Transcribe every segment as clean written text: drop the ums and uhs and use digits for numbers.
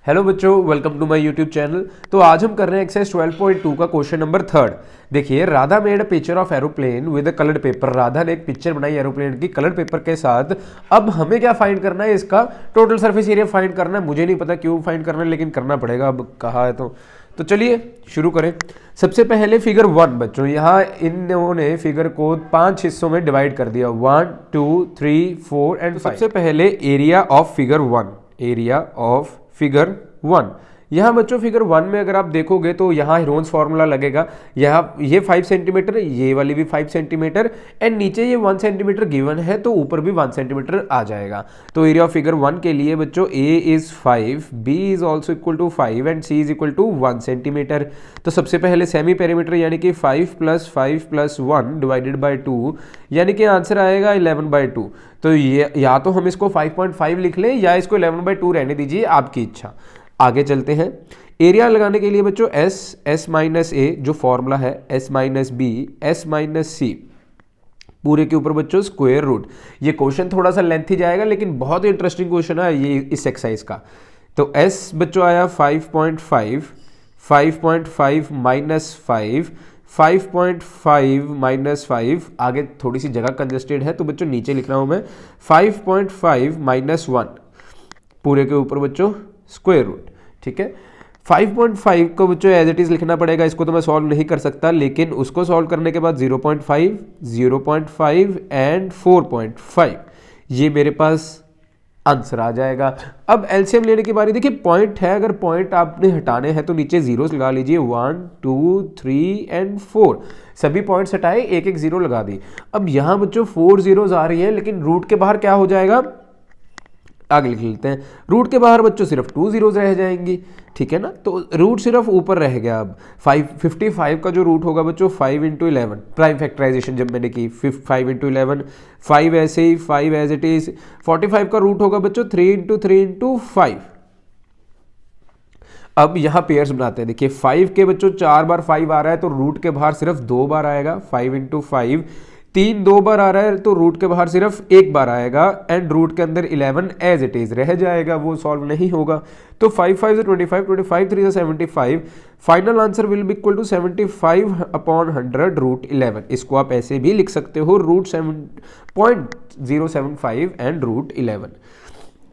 Hello बच्चों, welcome to my YouTube channel. तो आज हम कर रहे हैं एक्सरसाइज 12.2 का क्वेश्चन नंबर 3। देखिए, Radha made a picture of aeroplane with a coloured paper. Radha ने एक पिक्चर बनाई एरोप्लेन की कलर पेपर के साथ। अब हमें क्या फाइंड करना है? इसका टोटल सरफेस एरिया फाइंड करना है। मुझे नहीं पता क्यों फाइंड करना है, लेकिन करना पड़ेगा, अब कहा है तो चलिए शुरू करें। सबसे पहले फिगर 1 बच्चों, यहाँ इन्होंने फिगर को 5 हिस्सों में डिवाइड कर दिया, 1 2 3 4 एंड 5। सबसे पहले area of figure 1, area of figure 1। यहाँ बच्चों फिगर 1 में अगर आप देखोगे तो यहाँ हीरोन्स फार्मूला लगेगा। यहाँ ये 5 सेंटीमीटर, ये वाली भी 5 सेंटीमीटर एंड नीचे ये 1 सेंटीमीटर गिवन है, तो ऊपर भी 1 सेंटीमीटर आ जाएगा। तो एरिया ऑफ फिगर 1 के लिए बच्चों A is 5, B is also equal to 5 and C is equal to 1 centimetre. तो सबसे पहले सेमी पेरीमीटर यानी कि 5 + 5 + 1 डिवाइडेड बाई 2, यानी कि आंसर आएगा 11/2। तो ये या तो हम इसको 5.5 लिख लें या इसको 11/2 रहने दीजिए, आपकी इच्छा। आगे चलते हैं। एरिया लगाने के लिए बच्चों S माइनस ए जो फॉर्मूला है, S minus B, S minus C, पूरे के ऊपर बच्चों स्क्वायर रूट। ये क्वेश्चन थोड़ा सा लेंथी जाएगा, लेकिन बहुत ही इंटरेस्टिंग क्वेश्चन है ये इस एक्सरसाइज का। तो S बच्चों आया 5.5, 5.5 माइनस 5, 5.5 माइनस 5। आगे थोड़ी सी जगह कंजेस्टेड है तो बच्चों नीचे लिख रहा हूं मैं, 5.5 माइनस 1, पूरे के ऊपर बच्चों स्क्वायर रूट। ठीक है, 5.5 को बच्चों एज इट इज लिखना पड़ेगा। इसको तो मैं सॉल्व नहीं कर सकता, लेकिन उसको सॉल्व करने के बाद 0.5, 0.5 एंड 4.5 ये मेरे पास आंसर आ जाएगा। अब एलसीएम लेने की बारी। देखिए पॉइंट है, अगर पॉइंट आपने हटाने हैं तो नीचे जीरोस लगा लीजिए, 1 2 3 एंड 4। सभी पॉइंट्स हटाए, एक एक जीरो लगा दी। अब यहां बच्चों 4 जीरोस आ रही है, लेकिन रूट के बाहर क्या हो जाएगा, आगे लिख लेते हैं। रूट के बाहर बच्चों सिर्फ 2 जीरोस रह जाएंगी। ठीक है ना, तो रूट सिर्फ ऊपर रह गया। अब 55 का जो रूट होगा बच्चों 5 × 11, प्राइम फैक्टराइजेशन जब मैंने की 5 × 11, 5 ऐसे ही 5 एज इट इज। 45 का रूट होगा बच्चों 3 × 3 × 5। अब यहां पेयर्स बनाते हैं। देखिए 5 के बच्चों 4 बार 5 आ रहा है, तो रूट के बाहर सिर्फ 2 बार आएगा, 5 × 5। 3 2 बार आ रहा है, तो रूट के बाहर सिर्फ 1 बार आएगा एंड रूट के अंदर 11 एज इट इज रह जाएगा, वो सॉल्व नहीं होगा। तो 5 5 से 25, 25 3 से 75। Final answer will be equal to 75/100 root 11। इसको आप ऐसे भी लिख सकते हो, रूट 7.075 एंड रूट 11।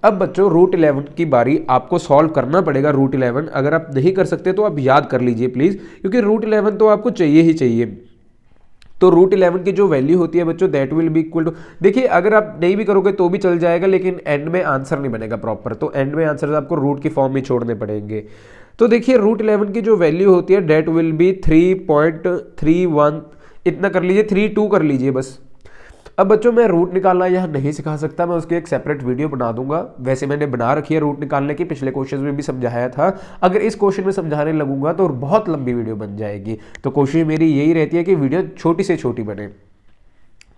अब बच्चों रूट 11 की बारी, आपको सॉल्व करना पड़ेगा रूट 11। अगर आप नहीं कर सकते तो आप याद कर लीजिए प्लीज, क्योंकि रूट 11 तो आपको चाहिए ही चाहिए। तो रूट 11 की जो वैल्यू होती है बच्चों, that will be equal to, देखिए अगर आप नहीं भी करोगे तो भी चल जाएगा, लेकिन एंड में आंसर नहीं बनेगा प्रॉपर, तो एंड में आंसर आपको रूट की फॉर्म में छोड़ने पड़ेंगे। तो देखिए रूट 11 की जो वैल्यू होती है, दैट विल बी 3.31, इतना कर लीजिए, 32 कर लीजिए बस। अब बच्चों मैं रूट निकालना यहाँ नहीं सिखा सकता, मैं उसकी एक सेपरेट वीडियो बना दूंगा। वैसे मैंने बना रखी है रूट निकालने की, पिछले क्वेश्चन में भी समझाया था। अगर इस क्वेश्चन में समझाने लगूंगा तो बहुत लंबी वीडियो बन जाएगी। तो कोशिश मेरी यही रहती है कि वीडियो छोटी से छोटी बने।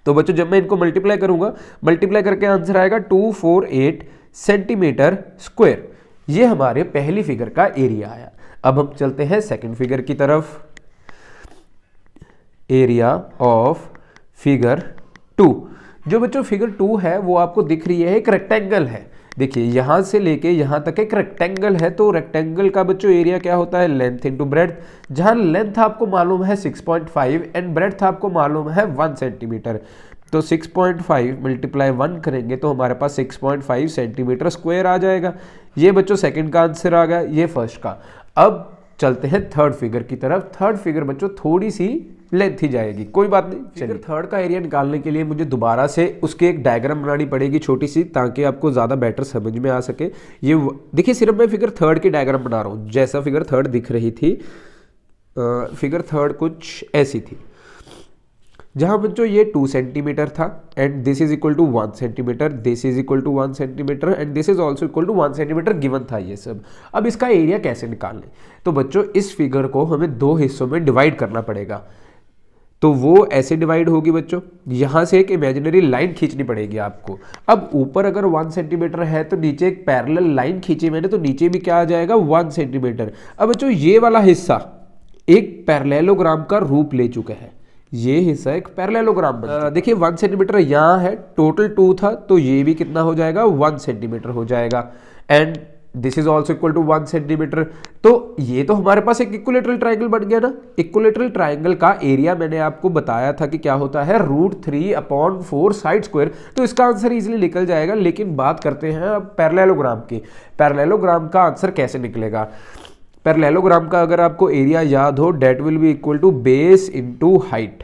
तो बच्चों जब मैं इनको मल्टीप्लाई करूंगा, मल्टीप्लाई करके आंसर आएगा 248 सेंटीमीटर स्क्वायर। ये हमारे पहली फिगर का एरिया आया। अब हम चलते हैं सेकेंड फिगर की तरफ। Area of figure 2। जो बच्चों फिगर 2 है वो आपको दिख रही है, एक रेक्टेंगल है। देखिए यहां से लेके यहां तक एक रेक्टेंगल है, तो रेक्टेंगल का बच्चों एरिया क्या होता है, लेंथ इनटू ब्रेड्थ। जहां लेंथ आपको मालूम है 6.5 एंड ब्रेड्थ आपको मालूम है 1 सेंटीमीटर। तो 6.5 × 1 करेंगे तो हमारे पास 6.5 सेंटीमीटर स्क्वायर आ जाएगा। ये बच्चों सेकंड का आंसर आ गया, ये फर्स्ट का। अब चलते हैं थर्ड फिगर की तरफ। थर्ड फिगर बच्चों थोड़ी सी लेंथ ही जाएगी, कोई बात नहीं। चलिए थर्ड का एरिया निकालने के लिए मुझे दोबारा से उसके एक डायग्राम बनानी पड़ेगी छोटी सी, ताकि आपको ज़्यादा बेटर समझ में आ सके। ये देखिए सिर्फ मैं फिगर थर्ड की डायग्राम बना रहा हूँ, जैसा फिगर थर्ड दिख रही थी। फिगर थर्ड कुछ ऐसी थी, जहाँ बच्चों ये 2 सेंटीमीटर था and this is equal to 1 centimetre, this is equal to 1 centimetre and this is also equal to 1 centimetre given था ये सब। अब इसका एरिया कैसे निकालें? तो बच्चों इस फिगर को हमें 2 हिस्सों में डिवाइड करना पड़ेगा। तो वो ऐसे डिवाइड होगी बच्चों, यहां से एक इमेजिनरी लाइन खींचनी पड़ेगी आपको। अब ऊपर अगर 1 सेंटीमीटर है तो नीचे एक पैरेलल लाइन खींची मैंने, तो नीचे भी क्या आ जाएगा 1 सेंटीमीटर। अब बच्चों ये वाला हिस्सा एक पैरेललोग्राम का रूप ले चुका है, ये हिस्सा एक पैरेललोग्राम बन देखिए 1 सेंटीमीटर यहाँ है, टोटल 2 था, तो ये भी कितना हो जाएगा 1 सेंटीमीटर हो जाएगा। And this is also equal to 1 centimetre. तो ये तो हमारे पास एक इक्विलेटरल ट्राइंगल बन गया ना। इक्विलेटरल ट्राइंगल का एरिया मैंने आपको बताया था कि क्या होता है, √3/4 साइड स्क्वायर। तो इसका आंसर इजीली निकल जाएगा। लेकिन बात करते हैं अब पैरेललोग्राम की। पैरेललोग्राम का आंसर कैसे निकलेगा? पैरेललोग्राम का अगर आपको एरिया याद हो, that will be equal to base into height.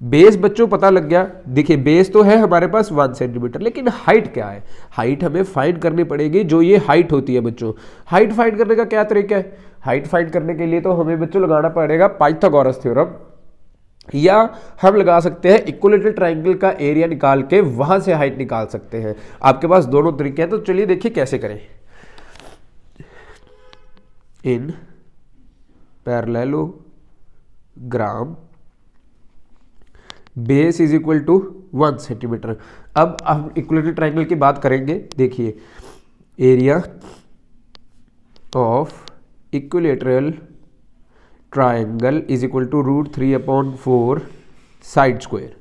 Base बच्चों पता लग गया। देखिए बेस तो है हमारे पास 1 सेंटीमीटर, लेकिन हाइट क्या है? हाइट हमें फाइंड करनी पड़ेगी। जो ये हाइट होती है बच्चों, हाइट फाइंड करने का क्या तरीका है? हाइट फाइंड करने के लिए तो हमें बच्चों लगाना पड़ेगा पाइथागोरस थ्योरम, या हम लगा सकते हैं इक्विलेटरल ट्राइंगल का एरिया निकाल के वहां से हाइट निकाल सकते हैं। आपके पास दोनों तरीके हैं, तो चलिए देखिए कैसे करें। In parallelogram base is equal to 1 centimetre. अब हम इक्विलेटरल ट्राइंगल की बात करेंगे। देखिए area of equilateral triangle is equal to √3/4 side square.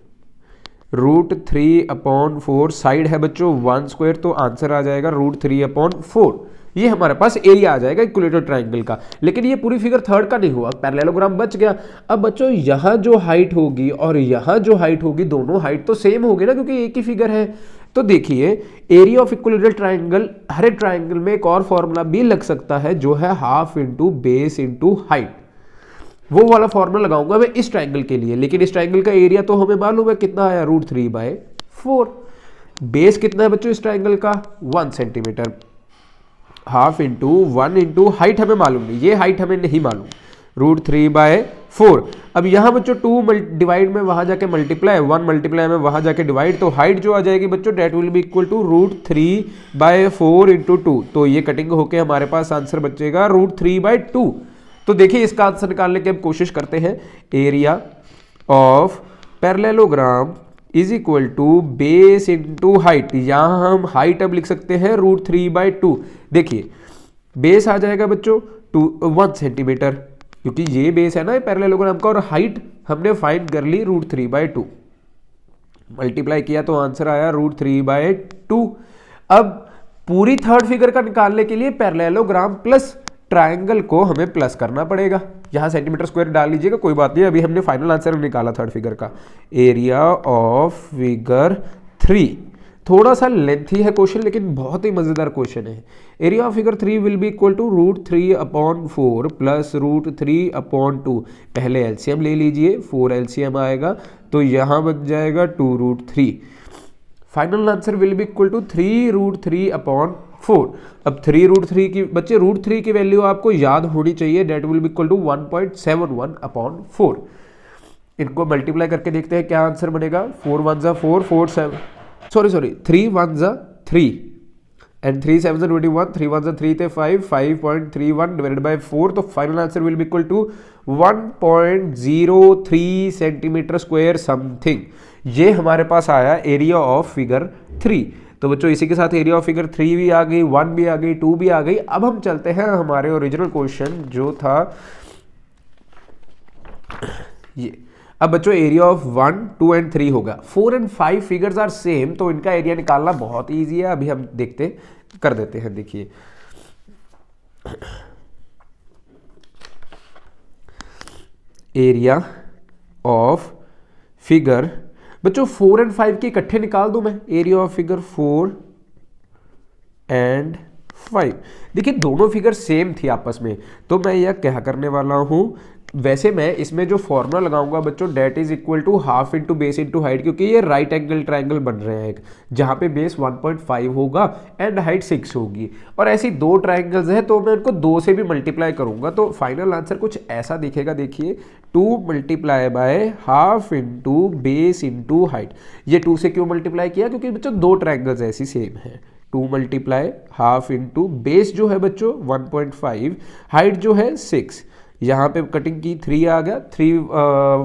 √3/4 side है बच्चों 1 स्क्वायर, तो आंसर आ जाएगा √3/4। ये हमारे पास एरिया आ जाएगा इक्विलेटरल ट्राइंगल का। लेकिन ये पूरी फिगर थर्ड का नहीं हुआ, पैरेललोग्राम बच गया। अब बच्चों यहाँ जो हाइट होगी और यहाँ जो हाइट होगी, दोनों हाइट तो सेम होगी ना, क्योंकि एक ही फिगर है। तो देखिए एरिया ऑफ इक्विलेटरल ट्राइंगल, हर एक ट्राइंगल में एक और फॉर्मूला भी लग सकता है, जो है half into base into height. वो वाला फॉर्मूला लगाऊंगा मैं इस ट्राइंगल के लिए। लेकिन इस ट्राइंगल का एरिया तो हमें मालूम है कितना आया, √3/4। बेस कितना है बच्चों इस ट्राइंगल का? 1 centimetre. Half into 1 into height हमें मालूम नहीं, ये हाइट हमें नहीं मालूम, √3/4। अब यहाँ बच्चों 2 डिवाइड में वहां जाके मल्टीप्लाई, 1 मल्टीप्लाई में वहां जाके डिवाइड, तो हाइट जो आ जाएगी बच्चों that will be equal to √3/4 into 2। तो ये कटिंग होके हमारे पास आंसर बचेगा √3/2। तो देखिए इसका आंसर निकालने की हम कोशिश करते हैं। Area of parallelogram is equal to base into height. यहां हम हाइट अब लिख सकते हैं √3/2। देखिए बेस आ जाएगा बच्चों 1 सेंटीमीटर, क्योंकि ये बेस है ना पैरेललोग्राम का, और हाइट हमने फाइंड कर ली √3/2। मल्टीप्लाई किया तो आंसर आया √3/2। अब पूरी थर्ड फिगर का निकालने के लिए पैरेललोग्राम प्लस ट्राइंगल को हमें प्लस करना पड़ेगा। यहां सेंटीमीटर स्क्वायर डाल लीजिएगा, कोई बात नहीं। अभी हमने फाइनल आंसर निकाला थर्ड फिगर का। एरिया ऑफ फिगर 3 थोड़ा सा लेंथी है क्वेश्चन, लेकिन बहुत ही मजेदार क्वेश्चन है। Area of figure 3 will be equal to √3/4 plus √3/2। पहले एलसीएम ले लीजिए, 4 एलसीएम आएगा, तो यहां बन जाएगा 2√3। Final answer will be equal to 3√3/4। अब 3√3 की बच्चे √3 की वैल्यू आपको याद होनी चाहिए, that will be equal to 1.71/4। इनको मल्टीप्लाई करके देखते हैं क्या आंसर बनेगा। 4 1 4 4 7 सॉरी 3 1 3 एंड 3 7 21, 3 1 3 थे 5, 5.31 डिवाइडेड बाय 4। तो final answer will be equal to 1.03 centimetre square something. ये हमारे पास आया एरिया ऑफ फिगर 3। तो बच्चों इसी के साथ एरिया ऑफ फिगर 3 भी आ गई, 1 भी आ गई, 2 भी आ गई। अब हम चलते हैं हमारे ओरिजिनल क्वेश्चन जो था ये। अब बच्चों एरिया ऑफ 1, 2 एंड 3 होगा। 4 एंड 5 फिगर्स आर सेम, तो इनका एरिया निकालना बहुत ईजी है। अभी हम देखते कर देते हैं। देखिए एरिया ऑफ फिगर बच्चों 4 एंड 5 के इकट्ठे निकाल दूं मैं। एरिया ऑफ फिगर 4 एंड 5, देखिए दोनों फिगर सेम थी आपस में, तो मैं यह क्या करने वाला हूं। वैसे मैं इसमें जो फॉर्मूला लगाऊंगा बच्चों, that is equal to half into base into height, क्योंकि ये राइट एंगल ट्राइंगल बन रहे हैं एक, जहां पे बेस 1.5 होगा एंड हाइट 6 होगी। और ऐसी दो ट्राइंगल्स हैं, तो मैं उनको 2 से भी मल्टीप्लाई करूंगा, तो फाइनल आंसर कुछ ऐसा दिखेगा। देखिए 2 multiply by half into base into height. ये 2 से क्यों मल्टीप्लाई किया? क्योंकि बच्चों दो ट्राइंगल्स ऐसी सेम है। 2 मल्टीप्लाई हाफ इंटू बेस जो है बच्चों 1.5, हाइट जो है 6। यहाँ पे कटिंग की 3 आ गया,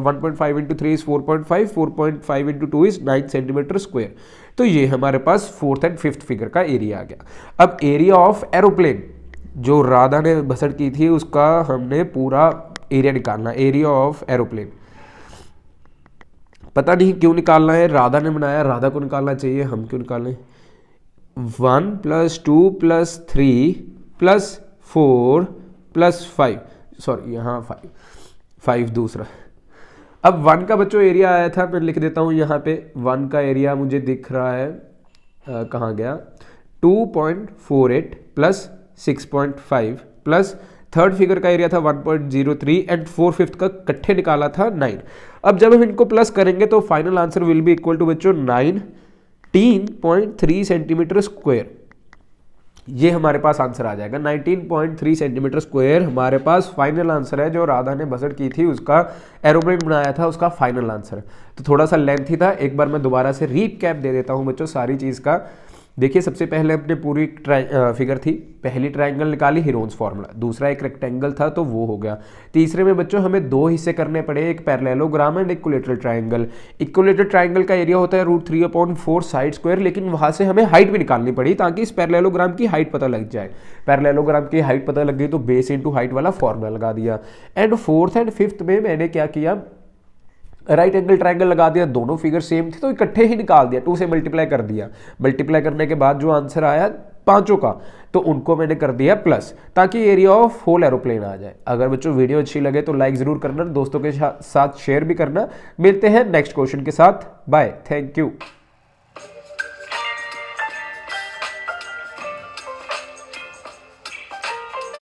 1.5 into 3 is 4.5, 4.5 into 2 is 9 centimetre square. तो ये हमारे पास 4th एंड 5th फिगर का एरिया आ गया। अब एरिया ऑफ एरोप्लेन जो राधा ने भसड़ की थी, उसका हमने पूरा एरिया निकालना। एरिया ऑफ एरोप्लेन पता नहीं क्यों निकालना है, राधा ने बनाया, राधा को निकालना चाहिए, हम क्यों निकालें। 1 plus 2 plus 3 plus 4 plus 5, sorry यहाँ 5 दूसरा। अब 1 का बच्चों एरिया आया था, मैं लिख देता हूँ यहाँ पे 1 का एरिया मुझे दिख रहा है, कहाँ गया, 2.48 प्लस 6.5 प्लस थर्ड फिगर का एरिया था 1.03 एंड 4/5 का इकट्ठे निकाला था 9। अब जब हम इनको प्लस करेंगे तो final answer will be equal to बच्चों 19.3 सेंटीमीटर स्क्वायर। ये हमारे पास आंसर आ जाएगा 19.3 सेंटीमीटर स्क्वायर हमारे पास फाइनल आंसर है, जो राधा ने बजट की थी उसका एरोप्लेन बनाया था उसका फाइनल आंसर। तो थोड़ा सा लेंथी था, एक बार मैं दोबारा से रीकैप दे देता हूं बच्चों सारी चीज़ का। देखिए सबसे पहले अपने पूरी फिगर थी, पहली ट्रायंगल निकाली हीरोन्स फार्मूला, दूसरा एक रेक्टेंगल था तो वो हो गया। तीसरे में बच्चों हमें दो हिस्से करने पड़े, एक parallelogram and equilateral triangle. Equilateral triangle का एरिया होता है √3/4 साइड स्क्वायर, लेकिन वहां से हमें हाइट भी निकालनी पड़ी ताकि इस पैरेललोग्राम की हाइट पता लग जाए। पैरेललोग्राम की हाइट पता लग गई तो बेस इंटू हाइट वाला फॉर्मूला लगा दिया। एंड फोर्थ एंड फिफ्थ में मैंने क्या किया, राइट एंगल ट्रायंगल लगा दिया, दोनों फिगर सेम थे तो इकट्ठे ही निकाल दिया, 2 से मल्टीप्लाई कर दिया। मल्टीप्लाई करने के बाद जो आंसर आया पांचों का, तो उनको मैंने कर दिया प्लस, ताकि एरिया ऑफ होल एरोप्लेन आ जाए। अगर बच्चों वीडियो अच्छी लगे तो लाइक जरूर करना, दोस्तों के साथ शेयर भी करना। मिलते हैं नेक्स्ट क्वेश्चन के साथ, बाय, थैंक यू।